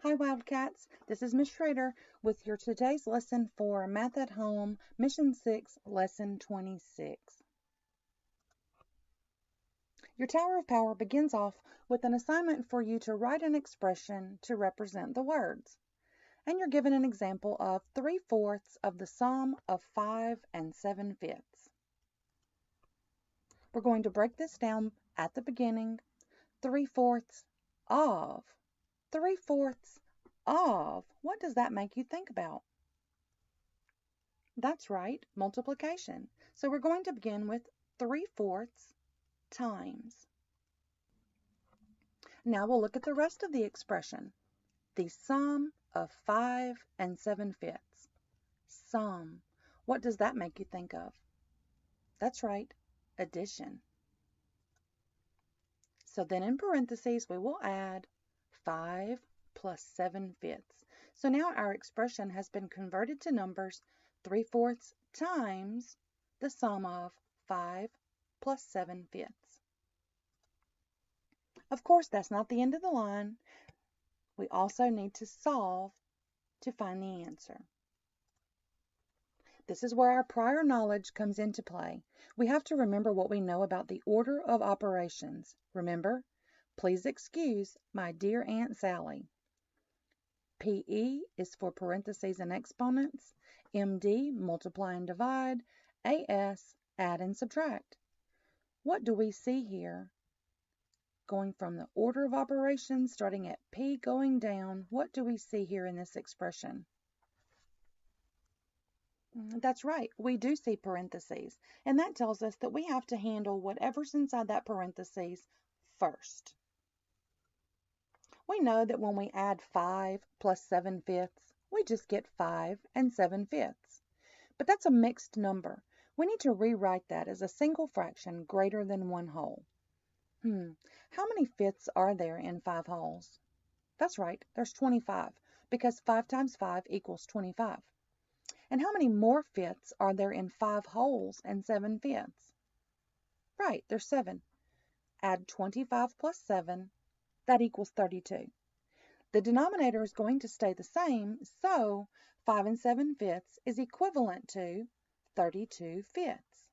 Hi Wildcats, this is Miss Shrader with your today's lesson for Math at Home, Mission 6, Lesson 26. Your Tower of Power begins off with an assignment for you to write an expression to represent the words. And you're given an example of 3/4 of the sum of 5 and 7/5. We're going to break this down at the beginning. 3/4 of. 3/4 of. What does that make you think about? That's right, multiplication. So we're going to begin with 3/4 times. Now we'll look at the rest of the expression. The sum of 5 and 7/5. Sum. What does that make you think of? That's right, addition. So then in parentheses we will add 5 plus 7/5. So now our expression has been converted to numbers 3/4 times the sum of 5 plus 7/5. Of course, that's not the end of the line. We also need to solve to find the answer. This is where our prior knowledge comes into play. We have to remember what we know about the order of operations. Remember, please excuse my dear Aunt Sally. PE is for parentheses and exponents. MD, multiply and divide. AS, add and subtract. What do we see here? Going from the order of operations, starting at P going down, what do we see here in this expression? That's right, we do see parentheses, and that tells us that we have to handle whatever's inside that parentheses first. We know that when we add 5 plus 7/5, we just get 5 and 7/5. But that's a mixed number. We need to rewrite that as a single fraction greater than 1 whole. How many fifths are there in 5 wholes? That's right, there's 25, because 5 times 5 equals 25. And how many more fifths are there in 5 wholes and 7/5? Right, there's 7. Add 25 plus 7, that equals 32. The denominator is going to stay the same, so 5 and 7/5 is equivalent to 32 fifths.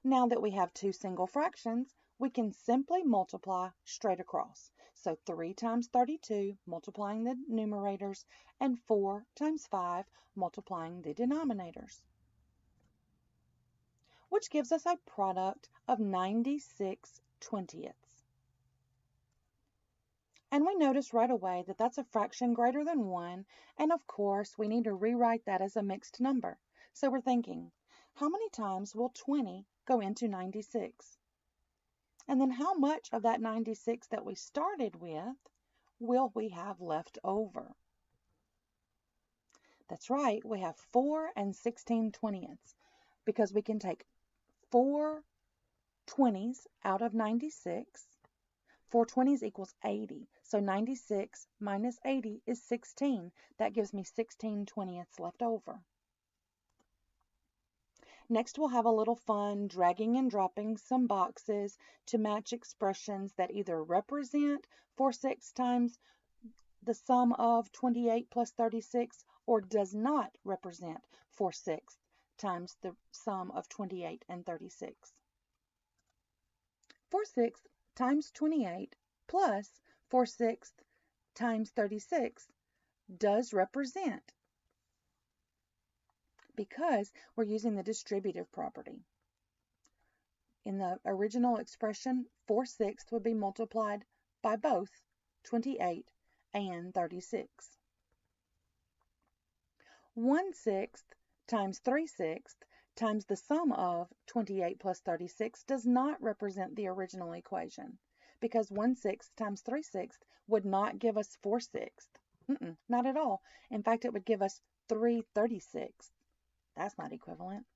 Now that we have two single fractions, we can simply multiply straight across. So 3 times 32, multiplying the numerators, and 4 times 5, multiplying the denominators, which gives us a product of 96/20. And we notice right away that that's a fraction greater than 1, and of course we need to rewrite that as a mixed number. So we're thinking, how many times will 20 go into 96? And then how much of that 96 that we started with will we have left over? That's right, we have 4 and 16/20, because we can take 4 20s out of 96. 4 20s equals 80. So 96 minus 80 is 16. That gives me 16/20 left over. Next, we'll have a little fun dragging and dropping some boxes to match expressions that either represent 4/6 times the sum of 28 plus 36 or does not represent 4/6 times the sum of 28 and 36. 4/6 times 28 plus 4/6 times 36 does represent, because we're using the distributive property. In the original expression, 4/6 would be multiplied by both 28 and 36. 1/6 times 3/6 times the sum of 28 plus 36 does not represent the original equation, because 1/6 times 3/6 would not give us 4/6. Not at all. In fact, it would give us 3/36. That's not equivalent.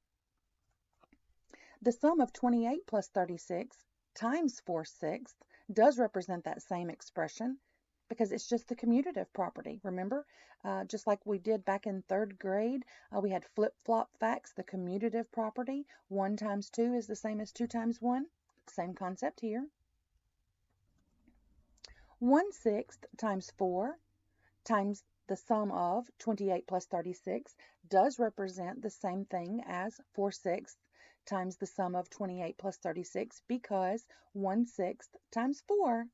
The sum of 28 plus 36 times 4/6 does represent that same expression, because it's just the commutative property. Remember, just like we did back in 3rd grade, we had flip-flop facts, the commutative property. 1 times 2 is the same as 2 times 1. Same concept here. 1/6 times 4 times the sum of 28 plus 36 does represent the same thing as 4/6 times the sum of 28 plus 36 because 1/6 times 4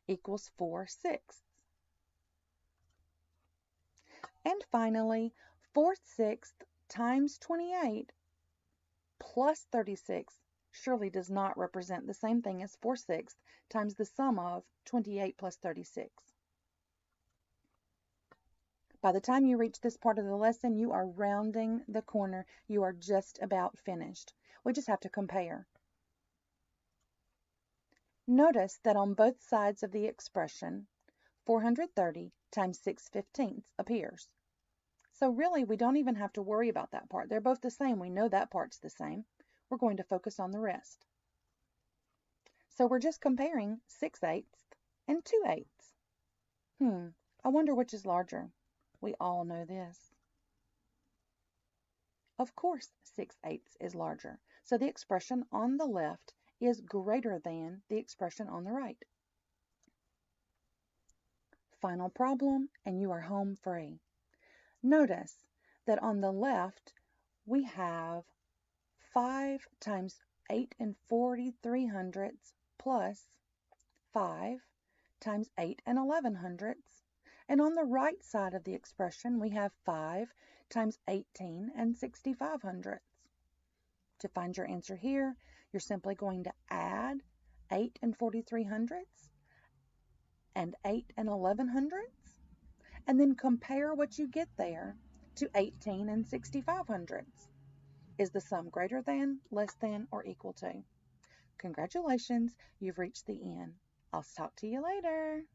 equals 4/6. And finally, 4/6 times 28 plus 36 surely does not represent the same thing as 4/6 times the sum of 28 plus 36. By the time you reach this part of the lesson, you are rounding the corner. You are just about finished. We just have to compare. Notice that on both sides of the expression, 430 times 6/15 appears. So really, we don't even have to worry about that part. They're both the same. We know that part's the same. We're going to focus on the rest. So we're just comparing 6/8 and 2/8. I wonder which is larger. We all know this. Of course, 6/8 is larger. So the expression on the left is greater than the expression on the right. Final problem, and you are home free. Notice that on the left, we have 5 times 8 43 plus 5 times 8 11. And on the right side of the expression, we have 5 times 18 65. To find your answer here, you're simply going to add 8 43 and 8 11, and then compare what you get there to 18 65. Is the sum greater than, less than, or equal to? Congratulations, you've reached the end. I'll talk to you later.